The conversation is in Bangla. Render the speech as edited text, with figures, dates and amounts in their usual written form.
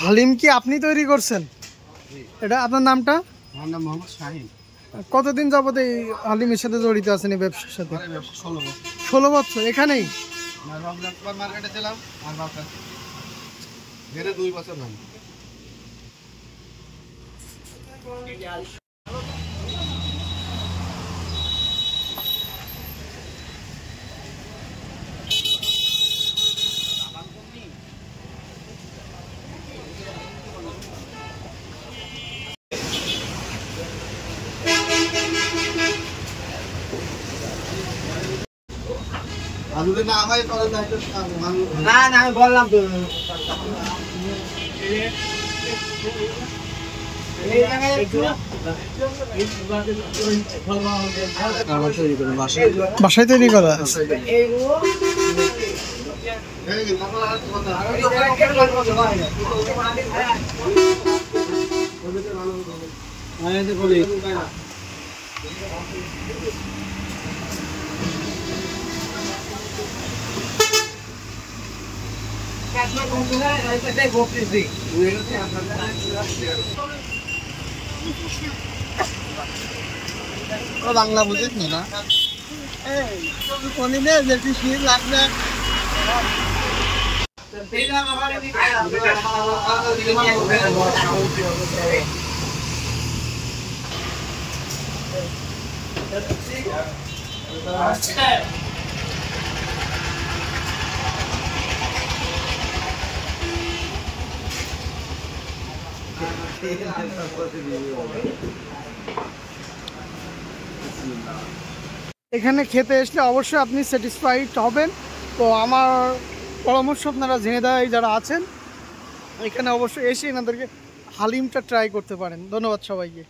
হালিম কি আপনি তৈরি করছেন? এটা আপনার নামটা? আমার নাম মোহাম্মদ শাহিন। কতদিন যাবত এই হালিমের সাথে জড়িত আছেন এই ব্যবসার সাথে? 16 বছর। 16 বছর এখানেই? সুপার মার্কেটে ছিলাম আর বাসা ঘেরে 2 বছর হয়। আলুতে না হয় তাহলে না না আমি বললাম তো বাসায় তৈরি করা? বাংলা বুঝিস না লাগবে। এখানে খেতে আসলে অবশ্যই আপনি স্যাটিসফাইড হবেন। তো আমার পরামর্শ আপনারা ঝিনেদায় যারা আছেন এখানে অবশ্যই এসে এনাদেরকে হালিমটা ট্রাই করতে পারেন। ধন্যবাদ সবাইকে।